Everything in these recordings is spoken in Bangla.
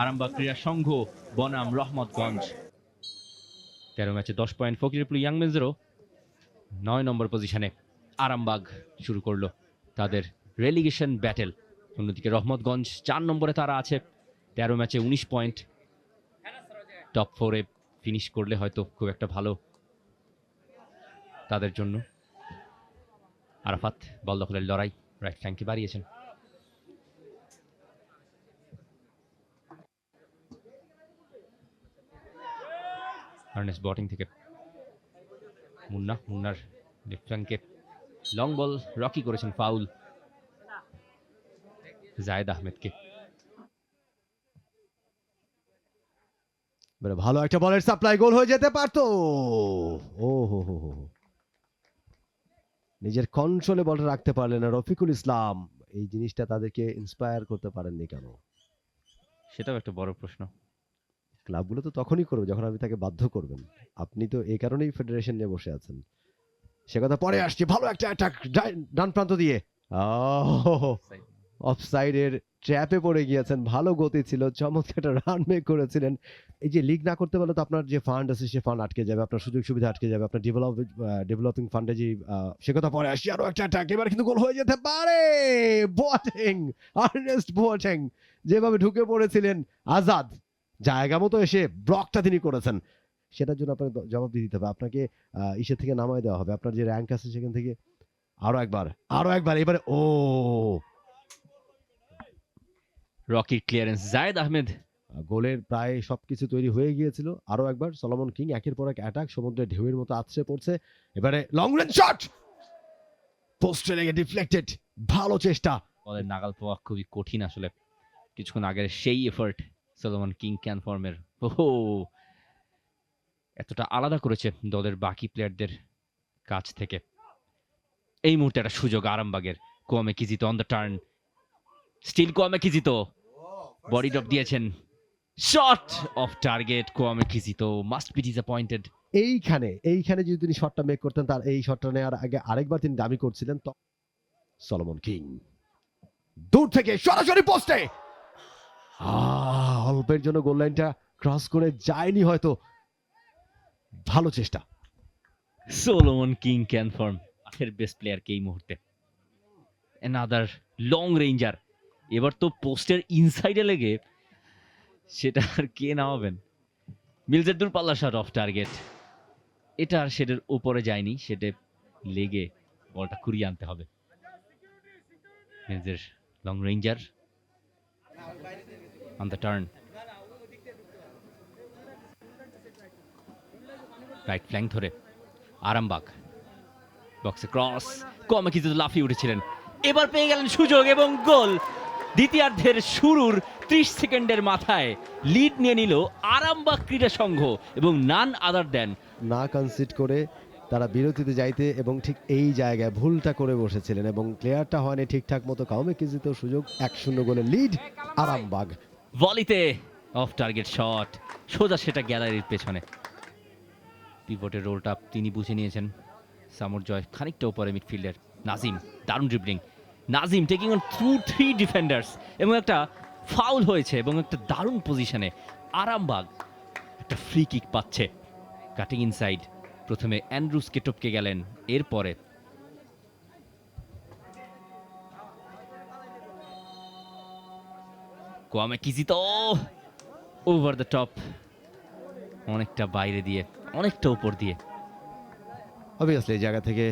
আরামবাগ ক্রীড়া সংঘ বনাম রহমতগঞ্জ। 13 ম্যাচে 10 পয়েন্ট ফকিরপুর ইয়াং মেন্সেরও 9 নম্বর পজিশনে। আরামবাগ শুরু করলো তাদের রেলিগেশন ব্যাটেল। অন্যদিকে রহমতগঞ্জ 4 নম্বরে তারা আছে 13 ম্যাচে 19 পয়েন্ট। টপ 4-এ ফিনিশ করলে হয়তো খুব একটা ভালো তাদের জন্য। আরাফাত বল দখলের লড়াই, রাইট ফ্ল্যাঙ্কে বাড়িয়েছেন। আর্নেস্ট বটিং থেকে মুন্নার লেফট ফ্ল্যাঙ্কে লং বল, রকি করেছেন ফাউল জায়েদ আহমেদকে। ভালো একটা বলের সাপ্লাই, গোল হয়ে যেতে পারতো। ও হো হো হো, নিজের কন্ট্রোলে বলটা রাখতে পারলেন না রফিকুল ইসলাম। এই জিনিসটা তাদেরকে ইন্সপায়ার করতে পারেননি কেন? সেটাও একটা বড় প্রশ্ন। ক্লাবগুলো তো তখনই করবে যখন আপনি তাকে বাধ্য করবেন। আপনি তো এই কারণেই ফেডারেশন নিয়ে বসে আছেন। সে কথা পরে আসছে। ভালো একটা অ্যাটাক ডান প্রান্ত দিয়ে, অফসাইডের ট্র্যাপে পড়ে গিয়েছেন। ভালো গতি ছিল, চমৎকার একটা রান মেক করেছিলেন। এই যে লিগ না করতে পারলে তো আপনার যে ফান্ড আছে সে ফান্ড আটকে যাবে, আপনার সুযোগ সুবিধা আটকে যাবে, আপনার ডেভেলপিং ফান্ডে যে সে কথা পরে আসছি। আরো একটা অ্যাটাক, এবার কিন্তু গোল হয়ে যেতে পারে। বোয়াটেং, আর্নেস্ট বোয়াটেং যেভাবে ঢুকে পড়েছিলেন, আজাদ জায়গা মতো এসে ব্লকটা তিনি করেছেন। সেটার জন্য আপনাকে জবাব দিয়ে দিতে হবে, আপনাকে ইসের থেকে নামায় দেওয়া হবে, আপনার যে র্যাঙ্ক আছে সেখান থেকে। আরো একবার এবারে ও রকির ক্লিয়ারেন্স, জায়েদ আহমেদ। গোলের প্রায় সবকিছু তৈরি হয়ে গিয়েছিল। আরো একবার সলোমন কিং একের পর এক অ্যাটাক, সমুদ্রের ঢেউয়ের মতো আছড়ে পড়ছে। এবারে লং রেঞ্জ শট, পোস্টে লেগে ডিফ্লেক্টেড। ভালো চেষ্টা। বলের নাগাল পাওয়া খুবই কঠিন আসলে। কিছুক্ষণ আগের সেই এফার্ট সলোমন কিং ক্যানফর্মের এতটা আলাদা করেছে দলের বাকি প্লেয়ারদের কাছ থেকে। এই মুহূর্তে একটা সুযোগ আরামবাগের। Kwame Kizito on the turn, still Kwame Kizito body drop দিয়েছেন। Shot off target, Kwame Kizito must be disappointed. এইখানে যদি তিনি শটটা মেক করতেন, তার এই শটটা নেওয়ার আগে আরেকবার তিনি দামি করছিলেন। সলোমন কিং দূর থেকে সরাসরি পোস্টে, অল্পের জন্য গোল লাইনটা ক্রস করে যায়নি হয়তো। ভালো চেষ্টা। সলোমন কিং ক্যানফর্ম মাঠের বেস্ট প্লেয়ারকে এই মুহূর্তে। Another long ranger. এবার তো পোস্টের ইনসাইডে লেগে সেটা আর কে নামাবেন। মিলসের দূরপাল্লা শট অফ টার্গেট। এটা আর সেটার উপরে যায়নি, সেটা লেগে বলটা কুড়িয়ে আনতে হবে। মিলসের long ranger on the turn, right flank ধরে আরামবাগ বক্সে ক্রস, কমে কিছু লাফিয়ে উঠেছিলেন। এবার পেয়ে গেলেন সুযোগ এবং গোল। দ্বিতীয়ার্ধের শুরুর 30 সেকেন্ডের মাথায় লিড নিয়ে নিল আরামবাগ ক্রীড়া সংঘ এবং নান আদার দেন। না কনসিড করে তারা বিরতিতে যাইতে এবং ঠিক এই জায়গায় ভুলটা করে বসেছিলেন এবং প্লেয়ারটা হয়নি ঠিকঠাক মতো। কাউমে কিজিতো সুযোগ, 1-0 গোলে লিড আরামবাগ। ভলিতে অফ টার্গেট শট, সোজা সেটা গ্যালারির পেছনে। পিভটের রোলটা তিনি বুঝে নিয়েছেন। সামর জয় খানিকটা উপরে মিডফিল্ডার নাজিম, দারুণ dribbling. Nazim taking on through 3 defenders এবং একটা ফাউল হয়েছে এবং একটা দারুণ পজিশনে আরামবাগ একটা ফ্রি কিক পাচ্ছে। কাটিং ইনসাইড, প্রথমে অ্যান্ড্রুসকে টপকে গেলেন, এরপরে কোয়ামে কিজিতো ওভার দ্য টপ, অনেকটা বাইরে দিয়ে, অনেকটা উপর দিয়ে। অবভিয়াসলি এই জায়গা থেকে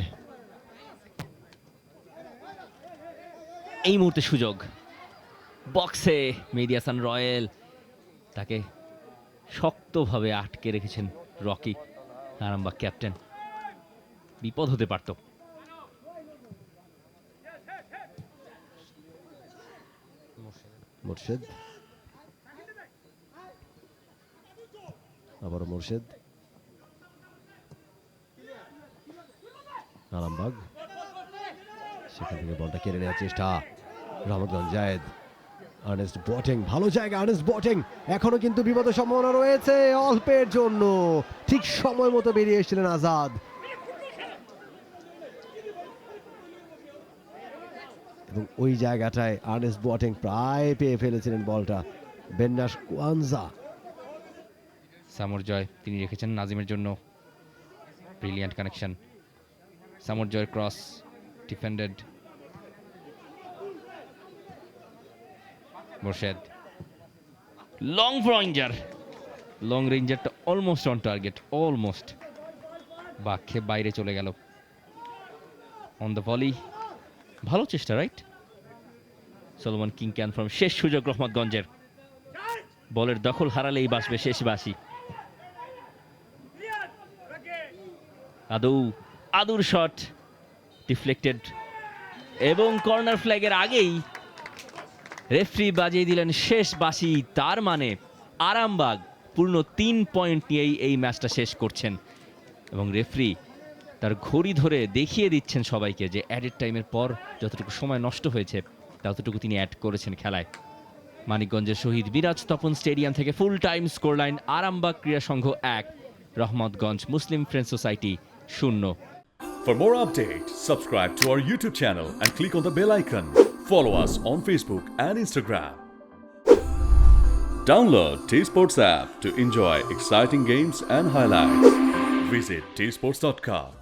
এই মুহূর্তে সুযোগ বক্সে, মেহেদী হাসান রয়েল তাকে শক্তভাবে আটকে রেখেছেন রকি। আরামবাগ ক্যাপ্টেন, বিপদ হতে পারত। মোর্শেদ, আবারও মোর্শেদ, আরামবাগ সেখান থেকে বলটা কেড়ে নেওয়ার চেষ্টা। রহমতগঞ্জ, জায়েদ, আর্নেস্ট বটিং, ভালো জায়গা আর্নেস্ট বটিং। এখনো কিন্তু বিপদের সম্ভাবনা রয়েছে অল্পের জন্য। ঠিক সময় মতো বেরিয়ে এসেছিলেন আজাদ এবং ওই জায়গাটায় আর্নেস্ট বটিং প্রায় পেয়ে ফেলেছিলেন বলটা। বেন্নাস কোয়ানজা। সামর জয় তিনি রেখেছেন নাজিমের জন্য, ব্রিলিয়ান্ট কানেকশন। সামর জয়ের ক্রস ডিফেন্ডেড, মোর্শেদ লং রেঞ্জারটা অলমোস্ট অন টার্গেট, অলমোস্ট বাক্যে বাইরে চলে গেল। অন দ্য ভলি, ভালো চেষ্টা, right? Solomon King Kanform, শেষ সুযোগ রহমতগঞ্জের, বলের দখল হারালেই বাসবে শেষ বাসি। আদুর শট ডিফ্লেক্টেড, এবং কর্নার ফ্ল্যাগের আগেই রেফারি বাজিয়ে দিলেন শেষ বাঁশি। তার মানে আরামবাগ পূর্ণ 3 পয়েন্ট নিয়েই এই ম্যাচটা শেষ করছেন, এবং রেফারি তার ঘড়ি ধরে দেখিয়ে দিচ্ছেন সবাইকে যে অ্যাডেড টাইমের পর যতটুকু সময় নষ্ট হয়েছে ততটুকু তিনি অ্যাড করেছেন খেলায়। মানিকগঞ্জের শহীদ মিরাজ তপন স্টেডিয়াম থেকে full time score line: Arambagh ক্রীড়া সংঘ 1, রহমতগঞ্জ মুসলিম friends society 0। For more updates, subscribe to our YouTube channel and click on the bell icon. Follow us on Facebook and Instagram. Download T-Sports app to enjoy exciting games and highlights. Visit tsports.com.